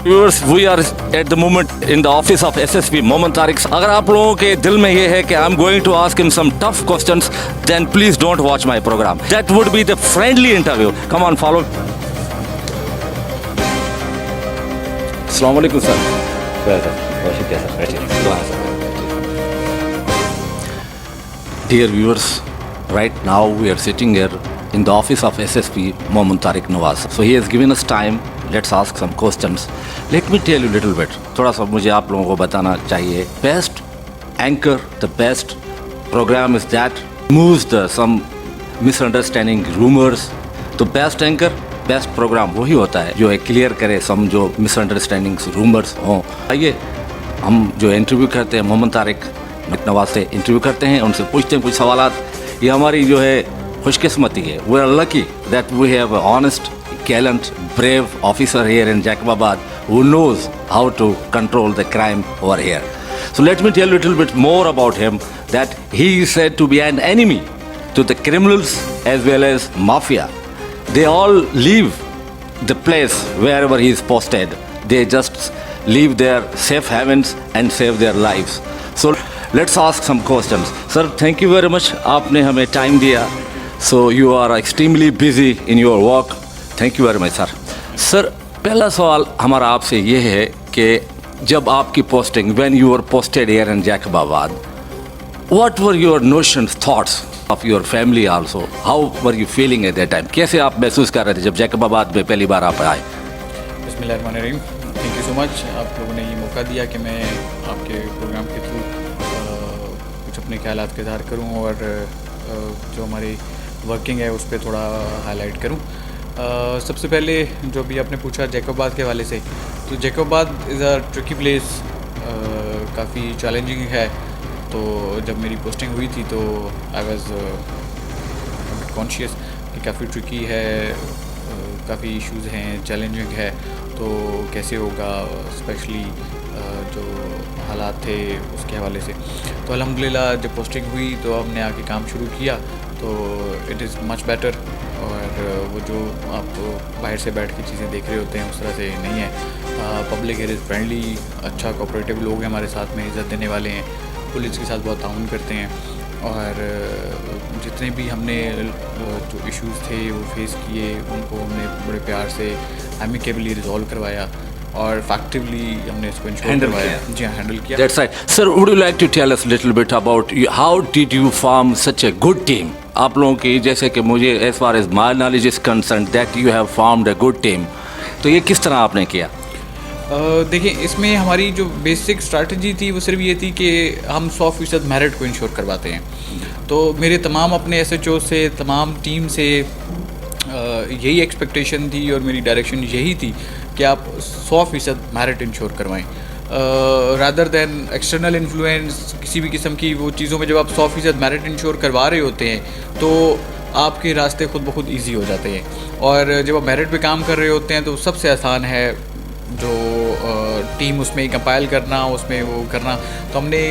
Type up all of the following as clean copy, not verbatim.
Viewers, we are at the moment in the office of SSP Mohammad Tariq. अगर आप लोगों के दिल में ये है कि I am going to ask him some tough questions, then please don't watch my programme. That would be the friendly interview. Come on, follow. अस्सलाम वालेकुम sir. Dear viewers, right now we are sitting here in the office of SSP Mohammad Tariq Nawaz. So he has given us time. Let's ask some questions. Let me tell you a little bit. थोड़ा सा मुझे आप लोगों को बताना चाहिए. Best anchor, the best program is that moves the some misunderstanding, rumors. तो best anchor, best program वही होता है जो क्लियर करे some जो misunderstandings, rumors हों. आइए हम जो इंटरव्यू करते हैं मोहम्मद तारिक नवाज से इंटरव्यू करते हैं, उनसे पूछते हैं कुछ सवालात। ये हमारी जो है खुशकिस्मती है। We are lucky that we have a honest, gallant, brave officer here in Jacobabad who knows how to control the crime over here. So let me tell you little bit more about him that he is said to be an enemy to the criminals as well as mafia. They all leave the place wherever he is posted. They just leave their safe havens and save their lives. So let's ask some questions. Sir, thank you very much. आपने हमें time दिया. So you are extremely busy in your work. Thank you very much, sir. Sir, पहला सवाल हमारा आपसे ये है कि जब आपकी posting, when you were posted here in Jacobabad, what were your notions, thoughts of your family also? How were you feeling at that time? कैसे आप महसूस कर रहे थे जब जैकबाबाद में पहली बार आप आए? बिस्मिल्लाहिर्रहमानिर्रहीम। थैंक यू सो मच, आप लोगों ने ये मौका दिया कि मैं आपके प्रोग्राम के थ्रू कुछ अपने ख्यालात का इज़हार करूं और जो हमारी वर्किंग है उस पर थोड़ा हाईलाइट करूं। सबसे पहले जो भी आपने पूछा जैकबाबाद के हवाले से, तो Jacobabad is a tricky place, काफ़ी चैलेंजिंग है। तो जब मेरी पोस्टिंग हुई थी तो आई वॉज कॉन्शियस कि काफ़ी ट्रिकी है, काफ़ी इश्यूज़ हैं, चैलेंजिंग है, तो कैसे होगा, स्पेशली जो हालात थे उसके हवाले से। तो अल्हम्दुलिल्लाह जब पोस्टिंग हुई तो हमने आके काम शुरू किया तो इट इज़ मच बेटर। और वो जो आप बाहर से बैठ के चीज़ें देख रहे होते हैं उस तरह से नहीं है। पब्लिक एयर इज़ फ्रेंडली, अच्छा कोऑपरेटिव लोग हैं हमारे साथ में, इज़्ज़त देने वाले हैं, पुलिस के साथ बहुत ताउन करते हैं। और जितने भी हमने जो इश्यूज़ थे वो फेस किए, उनको हमने बड़े प्यार से एमिकेबली रिजॉल्व करवाया और फैक्टिवली हमने इसको इंश्योर करवाया। जी हाँ, हैंडल किया। That's right. Sir, would you like to tell us a little bit about how did you form such a good team? आप लोगों की, जैसे कि मुझे as far as my knowledge is concerned that you have formed a good team. तो ये किस तरह आपने किया? देखिए, इसमें हमारी जो बेसिक स्ट्रैटेजी थी वो सिर्फ ये थी कि हम 100% मेरिट को इंश्योर करवाते हैं। तो मेरे तमाम अपने एसएचओ से, तमाम टीम से यही एक्सपेक्टेशन थी और मेरी डायरेक्शन यही थी कि आप 100% मेरिट इंश्योर करवाएं, रादर दैन एक्सटर्नल इन्फ्लुएंस किसी भी किस्म की वो चीज़ों में। जब आप 100% मेरिट इंश्योर करवा रहे होते हैं तो आपके रास्ते खुद ब खुद ईजी हो जाते हैं। और जब आप मेरिट पे काम कर रहे होते हैं तो सबसे आसान है जो टीम उसमें कंपाइल करना, उसमें वो करना। तो हमने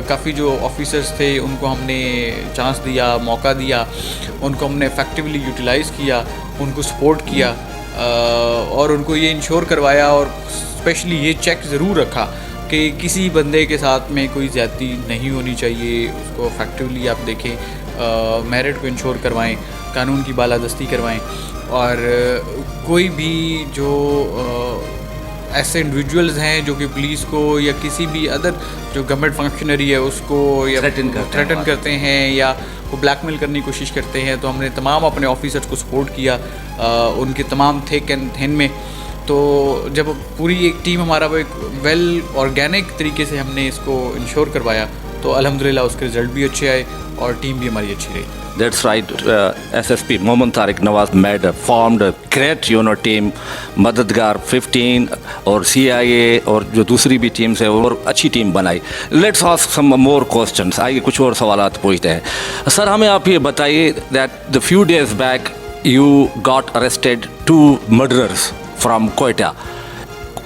काफ़ी जो ऑफिसर्स थे उनको हमने चांस दिया, मौका दिया, उनको हमने इफेक्टिवली यूटिलाइज़ किया, उनको सपोर्ट किया और उनको ये इंश्योर करवाया और स्पेशली ये चेक ज़रूर रखा कि किसी बंदे के साथ में कोई ज़्यादती नहीं होनी चाहिए। उसको इफेक्टिवली आप देखें, मेरिट को इंश्योर करवाएं, कानून की बालादस्ती करवाएं और कोई भी जो ऐसे इंडिविजुअल्स हैं जो कि पुलिस को या किसी भी अदर जो गवर्नमेंट फंक्शनरी है उसको या थ्रेटन करते हैं या वो ब्लैकमेल करने की कोशिश करते हैं, तो हमने तमाम अपने ऑफिसर्स को सपोर्ट किया उनके तमाम थिक एंड थिन में। तो जब पूरी एक टीम हमारा वो एक वेल ऑर्गेनिक तरीके से हमने इसको इंश्योर करवाया तो अल्हम्दुलिल्लाह उसके रिज़ल्ट भी अच्छे आए और टीम भी हमारी अच्छी रही। That's right. SSP Mohammad Tariq Nawaz formed a great team, मददगार 15 और CIA और जो दूसरी भी टीम्स है और अच्छी टीम बनाई। Let's ask some more questions. आइए कुछ और सवालात पूछते हैं। सर, हमें आप ये बताइए that the few days back you got arrested 2 murderers from Quetta.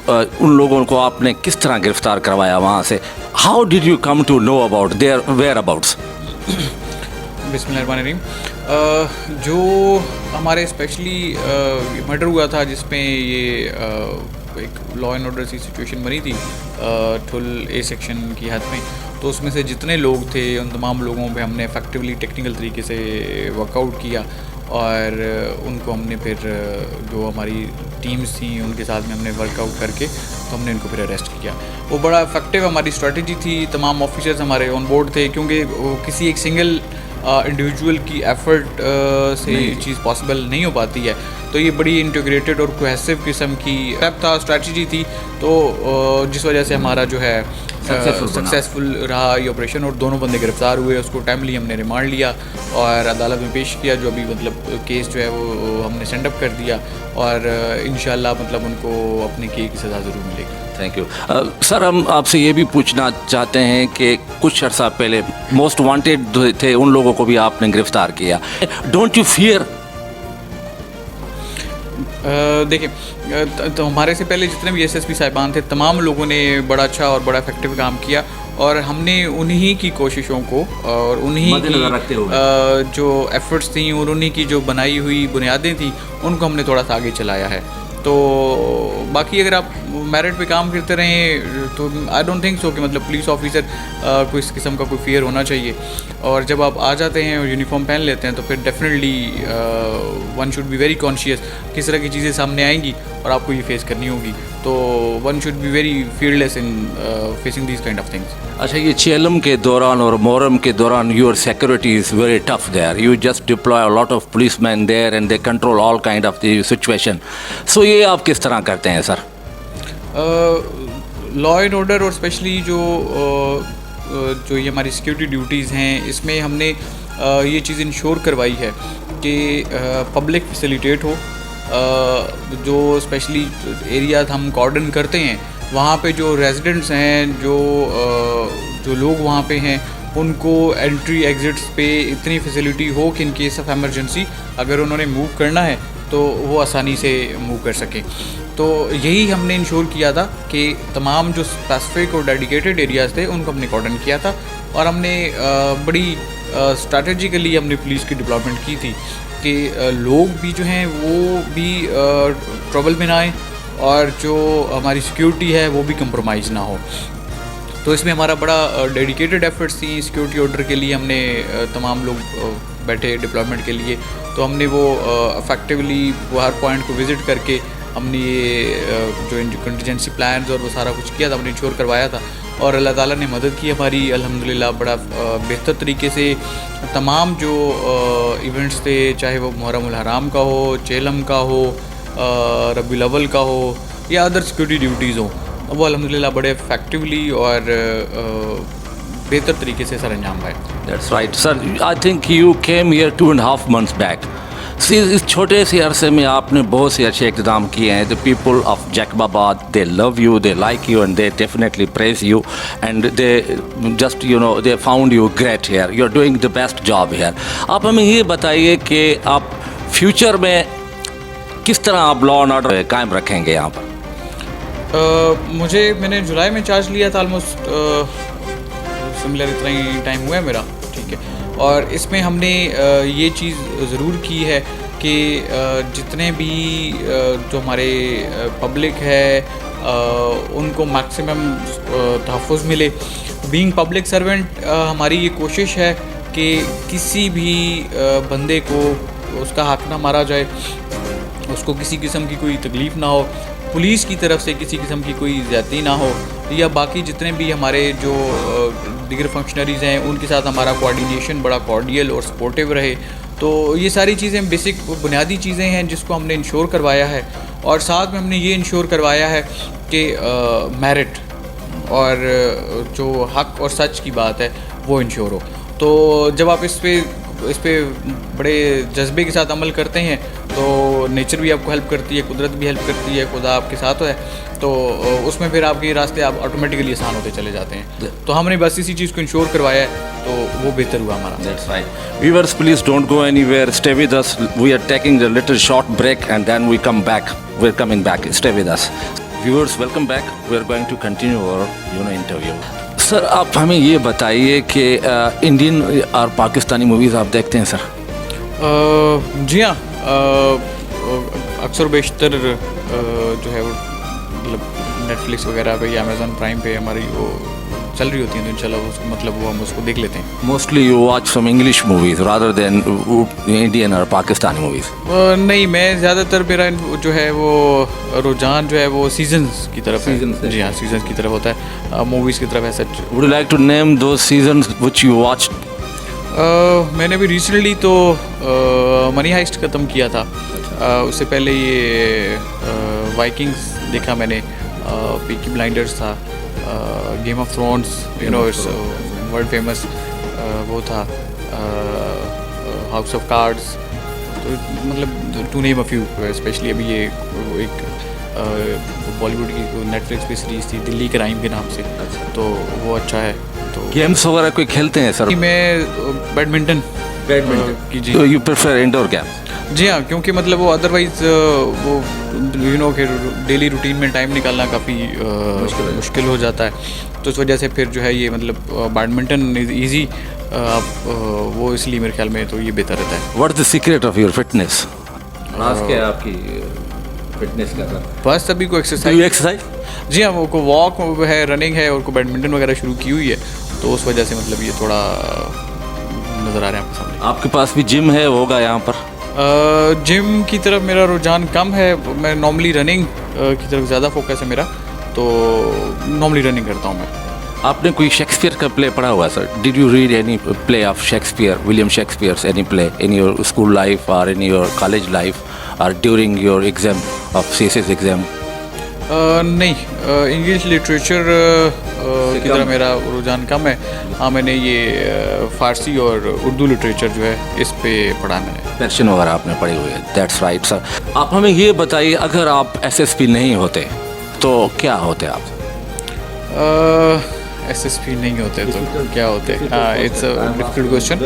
उन लोगों को आपने किस तरह गिरफ्तार करवाया वहाँ से? How did you come to know about their whereabouts? बिस्मिल्लाहिर्रहमानिर्रहीम। जो हमारे स्पेशली मर्डर हुआ था जिसमें ये एक लॉ एंड ऑर्डर सी सिचुएशन बनी थी ठुल ए सेक्शन की हद में, तो उसमें से जितने लोग थे उन तमाम लोगों पे हमने इफेक्टिवली टेक्निकल तरीके से वर्कआउट किया और उनको हमने फिर जो हमारी टीम्स थी उनके साथ में हमने वर्कआउट करके तो हमने इनको फिर अरेस्ट किया। वो बड़ा इफेक्टिव हमारी स्ट्रेटजी थी, तमाम ऑफिसर्स हमारे ऑन बोर्ड थे, क्योंकि वो किसी एक सिंगल इंडिविजुअल की एफर्ट से ये चीज़ पॉसिबल नहीं हो पाती है। तो ये बड़ी इंटीग्रेटेड और कोहेसिव किस्म की स्टेप था, स्ट्रेटजी थी, तो जिस वजह से हमारा जो है सक्सेसफुल रहा ये ऑपरेशन और दोनों बंदे गिरफ्तार हुए। उसको टाइमली हमने रिमांड लिया और अदालत में पेश किया, जो अभी मतलब केस जो है वो हमने सेंड अप कर दिया और इंशाल्लाह मतलब उनको अपने की सज़ा ज़रूर मिलेगी। Thank you sir. हम आपसे ये भी पूछना चाहते हैं कि कुछ अर्सा पहले मोस्ट वांटेड थे, उन लोगों को भी आपने गिरफ्तार किया। Don't you fear? देखिए तो हमारे से पहले जितने भी एसएसपी साहिबान थे तमाम लोगों ने बड़ा अच्छा और बड़ा इफेक्टिव काम किया और हमने उन्हीं की कोशिशों को और उन्हीं की जो एफर्ट्स थी और उन्हीं की जो बनाई हुई बुनियादें थी उनको हमने थोड़ा सा आगे चलाया है। तो बाकी अगर आप मेरिट पे काम करते रहें तो आई डोंट थिंक सो कि मतलब पुलिस ऑफिसर को इस किस्म का कोई फियर होना चाहिए। और जब आप आ जाते हैं और यूनिफॉर्म पहन लेते हैं तो फिर definitely one should be very conscious किस तरह की चीज़ें सामने आएंगी और आपको ये फेस करनी होगी। तो one should be very fearless in facing these kind of things. अच्छा, ये चेलम के दौरान और मोहर्रम के दौरान your security is very tough there, you just deploy a lot of policeman there and they control all kind of the situation. सो ये आप किस तरह करते हैं सर? लॉ एंड ऑर्डर और स्पेशली जो ये हमारी सिक्योरिटी ड्यूटीज़ हैं इसमें हमने ये चीज़ इंश्योर करवाई है कि पब्लिक फैसिलिटेट हो। जो स्पेशली एरियाज हम कॉर्डन करते हैं वहाँ पे जो रेजिडेंट्स हैं, जो लोग वहाँ पे हैं, उनको एंट्री एग्जिट्स पे इतनी फैसिलिटी हो कि इन केस ऑफ एमरजेंसी अगर उन्होंने मूव करना है तो वो आसानी से मूव कर सकें। तो यही हमने इंश्योर किया था कि तमाम जो स्पेसिफिक और डेडिकेटेड एरियाज़ थे उनको हमने कॉर्डन किया था और हमने बड़ी स्ट्रैटेजिकली हमने पुलिस की डिप्लॉयमेंट की थी कि लोग भी जो हैं वो भी ट्रबल में ना आए और जो हमारी सिक्योरिटी है वो भी कंप्रोमाइज़ ना हो। तो इसमें हमारा बड़ा डेडिकेटेड एफर्ट्स थी। सिक्योरिटी ऑर्डर के लिए हमने तमाम लोग बैठे डिप्लॉयमेंट के लिए, तो हमने वो इफेक्टिवली वो हर पॉइंट को विज़िट करके हमने ये जो कंटीजेंसी प्लान्स और वो सारा कुछ किया था, हमने इंश्योर करवाया था और अल्लाह ताला ने मदद की हमारी अल्हम्दुलिल्लाह बड़ा बेहतर तरीके से। तमाम जो इवेंट्स थे, चाहे वो मुहर्रम उल हराम का हो, चेलम का हो, रबीउल अव्वल का हो या अदर सिक्योरिटी ड्यूटीज़ हो, वो अल्हम्दुलिल्लाह बड़े इफेक्टिवली और बेहतर तरीके से सर अंजाम पाए। That's right sir. I think you came here 2.5 months back. इस छोटे से अरसे में आपने बहुत से अच्छे इक़दाम किए हैं। The people of Jacobabad, they love you, they like you and they definitely praise you and they just they found you great here, you are doing the best job here. आप हमें ये बताइए कि आप फ्यूचर में किस तरह आप लॉ एंड ऑर्डर कायम रखेंगे यहाँ पर? मैंने जुलाई में चार्ज लिया था, ऑलमोस्ट सिमिलर इतना ही टाइम हुआ है मेरा, ठीक है। और इसमें हमने ये चीज़ ज़रूर की है कि जितने भी जो हमारे पब्लिक है उनको मैक्सिमम तहफ़्फ़ुज़ मिले। बीइंग पब्लिक सर्वेंट हमारी ये कोशिश है कि किसी भी बंदे को उसका हक ना मारा जाए, उसको किसी किस्म की कोई तकलीफ़ ना हो, पुलिस की तरफ से किसी किस्म की कोई ज़्यादती ना हो, या बाकी जितने भी हमारे जो दीगर फंक्शनरीज़ हैं उनके साथ हमारा कोऑर्डिनेशन बड़ा कॉर्डियल और सपोर्टिव रहे। तो ये सारी चीज़ें बेसिक बुनियादी चीज़ें हैं जिसको हमने इंश्योर करवाया है और साथ में हमने ये इंश्योर करवाया है कि मेरिट और जो हक और सच की बात है वो इंश्योर हो। तो जब आप इस पे बड़े जज्बे के साथ अमल करते हैं तो नेचर भी आपको हेल्प करती है, कुदरत भी हेल्प करती है, खुदा आपके साथ है, तो उसमें फिर आपके रास्ते आप ऑटोमेटिकली आसान होते चले जाते हैं। तो हमने बस इसी चीज़ को इंश्योर करवाया है तो वो बेहतर हुआ हमारा। That's right. Viewers, please don't go anywhere. Stay with us. We are taking a little short break and then we come back. We're coming back. Stay with us. Viewers, welcome back. We are going to continue our interview. Sir, आप हमें ये बताइए कि Indian और Pakistani movies आप देखते हैं sir? जी हाँ, अक्सर बेशतर जो है वो मतलब नेटफ्लिक्स वगैरह पे या अमेज़ॉन प्राइम पे हमारी वो चल रही होती हैं, तो इंशाल्लाह उसको मतलब वो हम उसको देख लेते हैं। Mostly you watch some English movies rather than Indian or Pakistani movies. नहीं, मैं ज़्यादातर मेरा जो है वो रुझान जो है वो सीजन्स की तरफ Seasons है। है। जी हाँ, सीजन्स की तरफ होता है, मूवीज़ की तरफ है सच। Would you like to name those seasons which you watched? मैंने भी रिसेंटली तो मनी हाइस्ट ख़त्म किया था। उससे पहले ये वाइकिंग्स देखा मैंने, पीकी ब्लाइंडर्स था, Game of Thrones, you know it's world famous, वो था हाउस ऑफ कार्ड्स। तो मतलब to name a few, specially अभी ये एक बॉलीवुड की नेटफ्लिक्स पे सीरीज़ थी दिल्ली क्राइम के नाम से, तो वो अच्छा है। तो Games वगैरह कोई खेलते हैं सर? मैं बैडमिंटन की जी So you prefer indoor games? जी हाँ, क्योंकि मतलब वो अदरवाइज़ वो यू नो फिर डेली रूटीन में टाइम निकालना काफ़ी मुश्किल हो जाता है। तो इस वजह से फिर जो है ये मतलब बैडमिंटन इज़ ईजी, आप वो इसलिए मेरे ख्याल में तो ये बेहतर रहता है। What is the secret of your fitness? राज क्या है आपकी फिटनेस का सर? बस अभी को Do एक्सरसाइज, you exercise? जी हाँ, वो को वॉक है, रनिंग है और को बैडमिंटन वगैरह शुरू की हुई है, तो उस वजह से मतलब ये थोड़ा नज़र आ रहा है आपके सामने। आपके पास भी जिम है होगा यहाँ पर? जिम की तरफ मेरा रुझान कम है, मैं नॉर्मली रनिंग की तरफ ज़्यादा फोकस है मेरा, तो नॉर्मली रनिंग करता हूँ मैं। आपने कोई शेक्सपियर का प्ले पढ़ा हुआ है sir? Did you read any play of Shakespeare, William Shakespeare's, any play in your school life और इन योर कॉलेज लाइफ और during your exam of CSS exam? नहीं, इंग्लिश लिटरेचर की तरफ मेरा रुझान कम है। हाँ, मैंने ये फ़ारसी और उर्दू लिटरेचर जो है इस पे पढ़ा है मैंने। दर्शन वगैरह आपने पढ़ी हुई है? That's right sir. आप हमें ये बताइए, अगर आप एसएसपी नहीं होते तो क्या होते आप? एसएसपी नहीं होते तो क्या होते? It's a difficult question.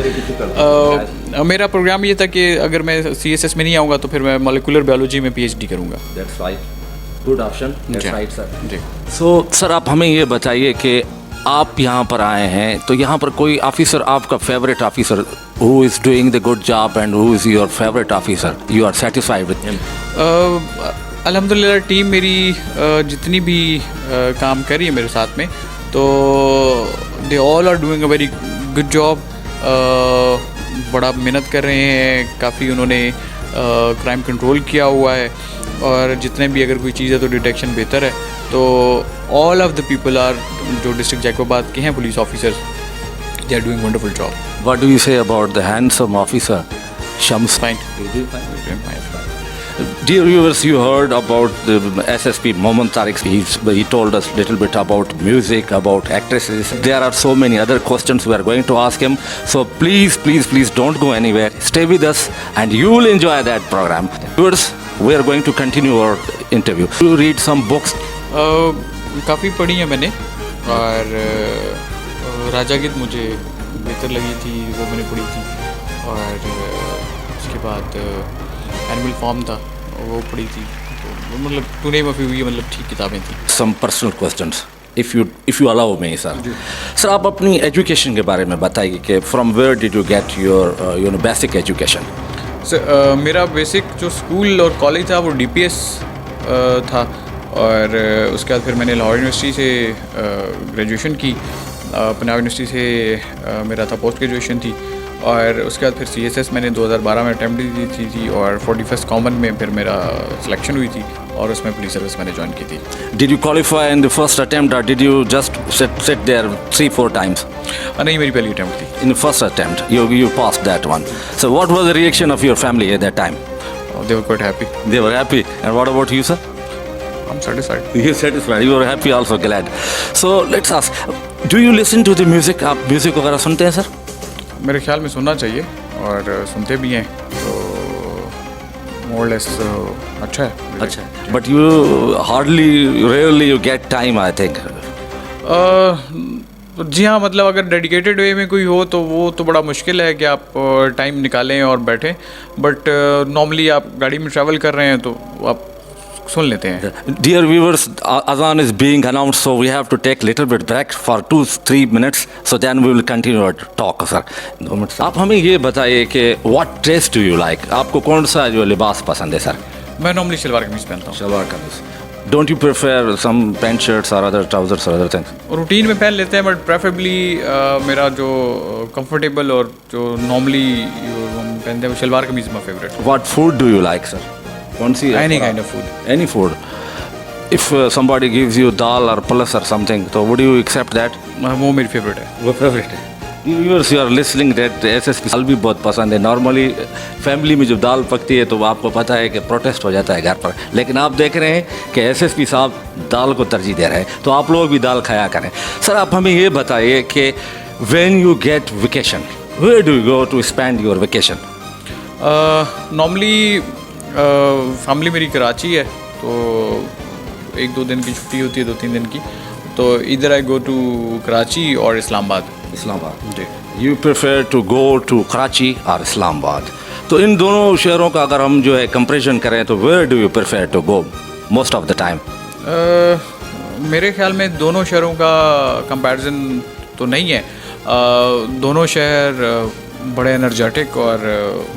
मेरा प्रोग्राम ये था कि अगर मैं सीएसएस में नहीं आऊँगा तो फिर मैं मॉलिक्यूलर बायोलॉजी में पीएचडी करूँगा। That's right, good option, that's जी। Right sir. जी। सो सर, आप हमें ये बताइए कि आप यहाँ पर आए हैं तो यहाँ पर कोई ऑफिसर, आपका favourite officer who is doing the good job and who is your favourite officer, you are satisfied with him? अल्हम्दुलिल्लाह टीम मेरी जितनी भी काम कर रही है मेरे साथ में, तो they all are doing a very good job. बड़ा मेहनत कर रहे हैं, काफ़ी उन्होंने क्राइम कंट्रोल किया हुआ है, और जितने भी अगर कोई चीज़ है तो डिटेक्शन बेहतर है। तो all of the people are जो डिस्ट्रिक्ट जैकोबाद के हैं police officers, they are doing wonderful job. What do you say about the handsome officer, Shams? Fine. Dear viewers, you heard about the SSP Mohammad Tariq. He told us a little bit about music, about actresses. There are so many other questions we are going to ask him. So please, please, please don't go anywhere. Stay with us and you will enjoy that program. Viewers, we are going to continue our interview. You read some books. काफ़ी पढ़ी है मैंने, और राजा गीत मुझे बेहतर लगी थी, वो मैंने पढ़ी थी, और उसके बाद एनिमल फॉर्म था वो पढ़ी थी, तो मतलब टू नेम अ फ्यू, ये मतलब ठीक किताबें थी। Some personal questions. If you allow me, sir. Sir, आप अपनी एजुकेशन के बारे में बताइए कि from where did you get your basic education? मेरा बेसिक जो स्कूल और कॉलेज था वो डीपीएस था, और उसके बाद फिर मैंने लाहौर यूनिवर्सिटी से ग्रेजुएशन की, पंजाब यूनिवर्सिटी से मेरा था पोस्ट ग्रेजुएशन थी, और उसके बाद फिर सीएसएस मैंने 2012 में अटैम्प्ट दी थी, और 41st कॉमन में फिर मेरा सिलेक्शन हुई थी, और उसमें पुलिस सर्विस मैंने ज्वाइन की थी। Did you qualify in the first attempt or did you just sit there 3-4 times? नहीं, मेरी पहली अटैम्प्ट थी। In the first attempt, you passed that one. So what was the reaction of your family at that time? They were quite happy. They were happy. And what about you, sir? I am satisfied. You're satisfied. You were happy, also glad. So let's ask, do you listen to the music? आप music वगैरह सुनते हैं sir? मेरे ख्याल में सुनना चाहिए, और सुनते भी हैं, तो मोर लेस अच्छा है। अच्छा, but you rarely you get time, I think. जी हाँ, मतलब अगर डेडिकेटेड वे में कोई हो तो वो तो बड़ा मुश्किल है कि आप टाइम निकालें और बैठें, बट नॉर्मली आप गाड़ी में ट्रैवल कर रहे हैं तो आप सुन लेते हैं। Dear viewers, Azan is being announced, so we have to take little bit break for 2-3 minutes, so then we will continue our talk, sir. 2 minutes. आप हमें ये बताइए कि what dress do you like? आपको कौन सा जो लिबास पसंद है सर? मैं नॉर्मली शलवार कमीज़ पहनता हूँ। शलवार कमीज। Don't you prefer some pant shirts or other trousers or other things? Routine में पहन लेते हैं बट प्रेफरेबली मेरा जो कंफर्टेबल और जो नॉर्मली हम पहनते हैं वो शलवार कमीज़ my favourite. What food do you like, sir? कौन सी? Any kind of food. Any food. If somebody gives you dal or pulse or something, so would you accept that? वो मेरी फेवरेट है. वो फेवरेट है. Viewers, you are listening that SSP दाल भी बहुत पसंद है. नॉर्मली फैमिली में जब दाल पकती है तो आपको पता है कि प्रोटेस्ट हो जाता है घर पर, लेकिन आप देख रहे हैं कि SSP साहब दाल को तरजीह दे रहे हैं, तो आप लोग भी दाल खाया करें. सर आप हमें ये बताइए कि when you get vacation, where do you go to spend your vacation? Normally family मेरी कराची है, तो 1-2 दिन की छुट्टी होती है, 2-3 दिन की, तो इधर आई गो टू कराची और इस्लामाबाद. इस्लामाबाद. जी. You prefer to go to Karachi और इस्लामाबाद. तो इन दोनों शहरों का अगर हम जो है कंपैरिजन करें तो where do you prefer to go most of the time? मेरे ख्याल में दोनों शहरों का कंपैरिजन तो नहीं है. दोनों शहर बड़े एनर्जेटिक और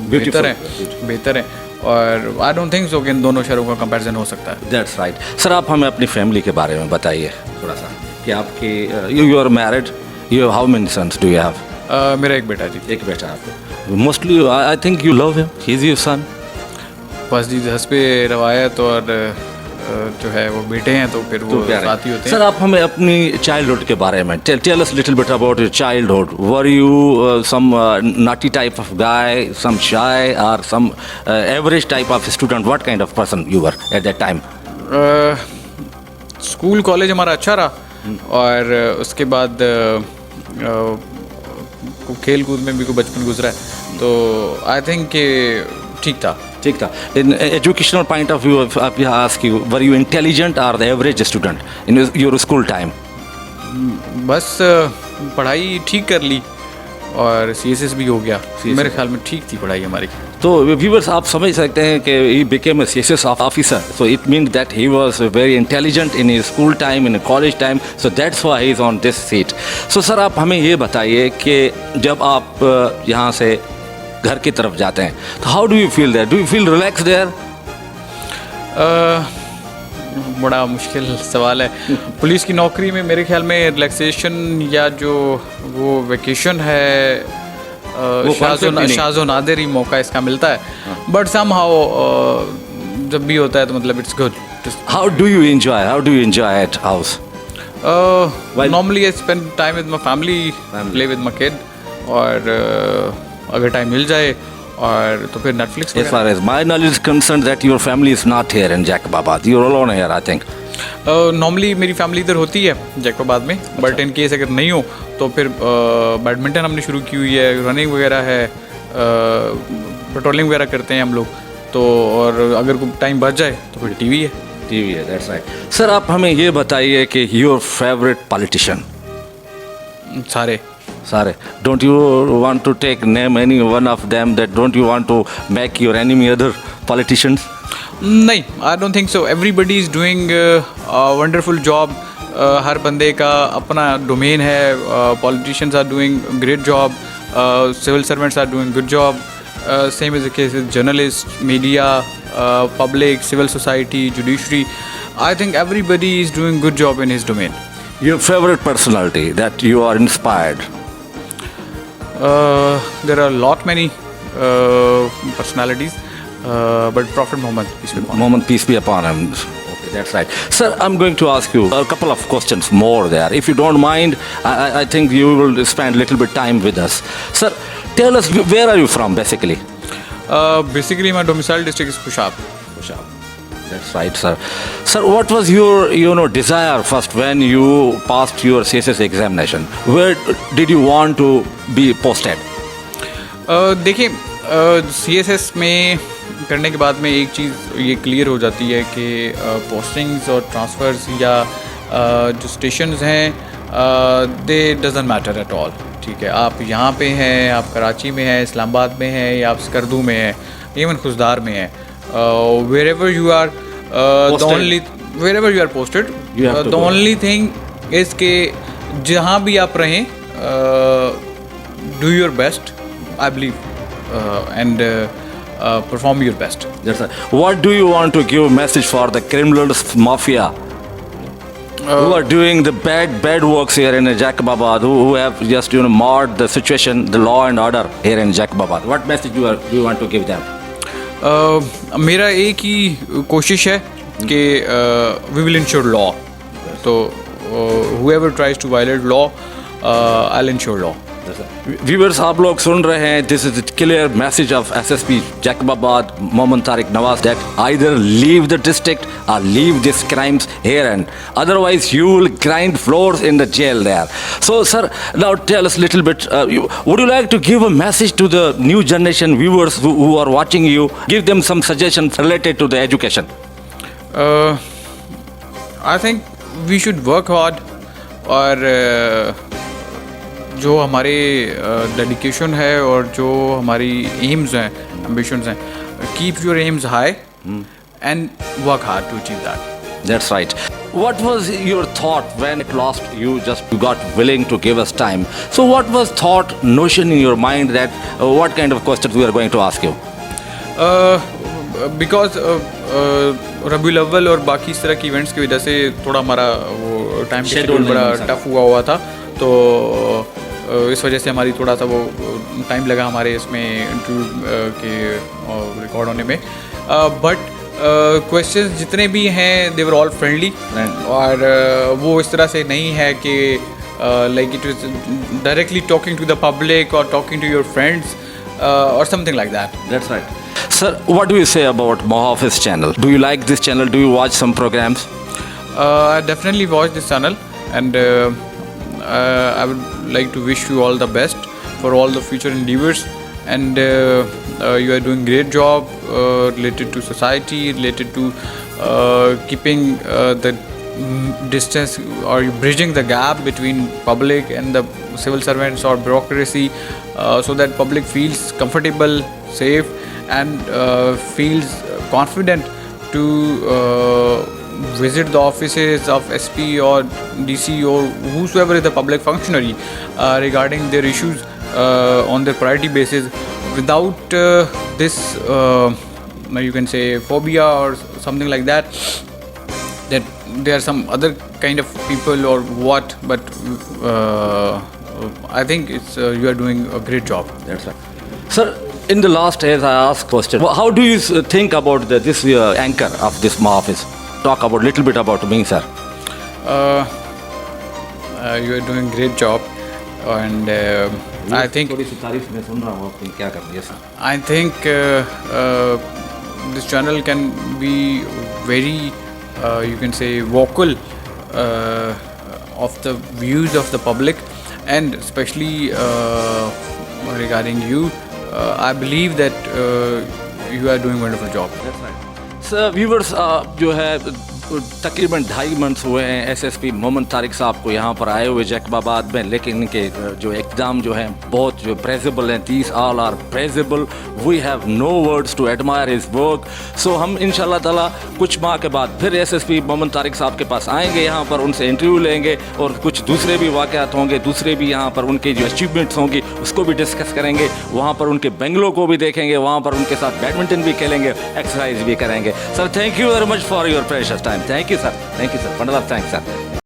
बेहतर हैं और आई डोंट थिंक सो कि इन दोनों शहरों का कंपैरिजन हो सकता है. That's right. सर आप हमें अपनी फैमिली के बारे में बताइए थोड़ा सा कि आपकी you are married, you how many sons do you have? मेरा एक बेटा जी. एक बेटा आपको. Mostly I think you love him, he is your son. बस जी हंस पे रवायत और जो है वो बेटे हैं तो फिर वो साथ ही होते हैं. सर आप हमें अपनी चाइल्डहुड के बारे में tell us little bit about your childhood. Were you some naughty type of guy, some shy और some average type of student? What kind of person you were at that time? School college हमारा अच्छा रहा और उसके बाद खेल कूद में भी कोई बचपन गुजरा है, तो आई थिंक कि ठीक था. ठीक था. In educational point of view आप यहाँ ask you, were you intelligent और the average student in your school time? बस पढ़ाई ठीक कर ली और CSS भी हो गया. मेरे ख्याल में ठीक थी पढ़ाई हमारी. तो व्यूवर्स आप समझ सकते हैं कि he became a CSS officer, so it mean that he was very intelligent in school time, in college time, so that's why he is on this seat. So sir आप हमें ये बताइए कि जब आप यहाँ से घर की तरफ जाते हैं तो how do you feel there? Do you feel relax there? बड़ा मुश्किल सवाल है. पुलिस की नौकरी में मेरे ख्याल में रिलैक्सेशन या जो वो वेकेशन है शाज़ो नादिर ही मौका इसका मिलता है, बट समहाउ जब भी होता है तो मतलब it's good. How do you enjoy at house? Normally I spend time with my family, play with my kid, और अगर टाइम मिल जाए और तो फिर Netflix. As far as my knowledge is concerned that your family is not here in Jacobabad. You are alone here, I think. Normally मेरी family इधर होती है जैकोबाद में, बट इन केस अगर नहीं हो तो फिर बैडमिंटन हमने शुरू की हुई है, रनिंग वगैरह है, पेट्रोलिंग वगैरह करते हैं हम लोग, तो और अगर कोई टाइम बच जाए तो फिर टीवी है. That's right. सर आप हमें ये बताइए कि योर फेवरेट पॉलिटिशियन? सारे. Don't you want to take name any one of them? That don't you want to make your enemy other politicians? नहीं, I don't think so. Everybody is doing wonderful job. हर बंदे का अपना domain है. Politicians are doing great job, civil servants are doing good job, same is the case with journalist, media, public, civil society, judiciary. I think everybody is doing good job in his domain. Your favorite personality that you are inspired? There are many personalities, but Prophet Muhammad, peace be upon him. Muhammad, peace be upon him. Okay, that's right. Sir, I'm going to ask you a couple of questions more there. If you don't mind, I think you will spend a little bit time with us. Sir, tell us, where are you from basically? Basically, my domicile district is Kushab. That's right, sir. Sir, what was your desire first when you passed your CSS examination? Where did you want to be posted? देखिए, CSS में करने के बाद में एक चीज़ ये clear हो जाती है कि पोस्टिंग्स और ट्रांसफ़र्स या जो स्टेशंस हैं दे डजंट मैटर एट ऑल. ठीक है, आप यहाँ पे हैं, आप कराची में हैं, इस्लामाबाद में हैं, या आप स्कर्दू में हैं, इवन खुशदार में हैं. Wherever you are posted, the only thing is कि जहाँ भी आप रहें, do your best, I believe, and perform your best. That's right. What do you want to give message for the criminals mafia who are doing the bad works here in Jacobabad, who have just marred the situation, the law and order here in Jacobabad? What message do you want to give them? मेरा एक ही कोशिश है कि we will ensure law. तो whoever tries to violate law, I'll ensure law. Viewers आप लोग सुन रहे हैं, this is clear message of SSP Jacobabad Mohammad Tariq Nawaz that either leave the district or leave these crimes here, and otherwise you will grind floors in the jail there. So sir, now tell us a little bit, would you like to give a message to the new generation viewers who are watching you, give them some suggestions related to the education? I think we should work hard, और जो हमारे dedication है और जो हमारी AIIMS हैं, ambitions हैं, keep your AIIMS high and work hard to achieve that. That's right. What was your thought when at last you got willing to give us time? So what was thought, notion in your mind that what kind of questions we are going to ask you? Because Rabiul अव्वल और बाकी इस तरह की events की वजह से थोड़ा हमारा वो टाइम शेड्यूल बड़ा टफ हुआ था, तो इस वजह से हमारी थोड़ा सा वो टाइम लगा हमारे इसमें इंटरव्यू के रिकॉर्ड होने में. बट क्वेश्चंस जितने भी हैं दे वर ऑल फ्रेंडली, और वो इस तरह से नहीं है कि like it is directly talking to the public और टॉकिंग टू योर फ्रेंड्स और something like that. That's right. Sir, what do you say about Mohafis channel? Do you like this channel? Do you watch some programs? I definitely watch this channel, and I would like to wish you all the best for all the future endeavors, and you are doing great job related to society, related to keeping the distance or bridging the gap between public and the civil servants or bureaucracy, so that public feels comfortable, safe, and feels confident to visit the offices of SP or DC or whosoever is the public functionary regarding their issues on their priority basis, without this you can say phobia or something like that, that there are some other kind of people or what. But I think it's you are doing a great job. That's right. Sir, in the last, as I asked question, how do you think about this anchor of this Mohafis? Talk about little bit about me, sir. You are doing great job, and I think थोड़ी सी तारीफ मैं सुन रहा हूँ आपकी, क्या कर रही है sir? I think this channel can be very you can say vocal of the views of the public, and especially regarding you. I believe that you are doing a wonderful job. That's right. Sir, viewers, जो है तकरीबन 2.5 months हुए हैं SSP Mohammad Tariq साहब को यहाँ पर आए हुए जैकबाबाद में, लेकिन इनके जो एग्ज़ाम जो हैं बहुत जो प्रेजेबल हैं, these all are praisable. We have no words to admire his work. So हम इंशाल्लाह ताला कुछ माह के बाद फिर एसएसपी मोहम्मद तारिक साहब के पास आएंगे, यहाँ पर उनसे इंटरव्यू लेंगे और कुछ दूसरे भी वाक़यात होंगे, दूसरे भी यहाँ पर उनके जो अचीवमेंट्स होंगी उसको भी डिस्कस करेंगे. वहाँ पर उनके बेंगलों को भी देखेंगे, वहाँ पर उनके साथ बैडमिंटन भी खेलेंगे, एक्सरसाइज भी करेंगे. Sir, thank you very much for your precious time. Thank you, sir. Thank you, sir. Wonderful. Thanks, sir.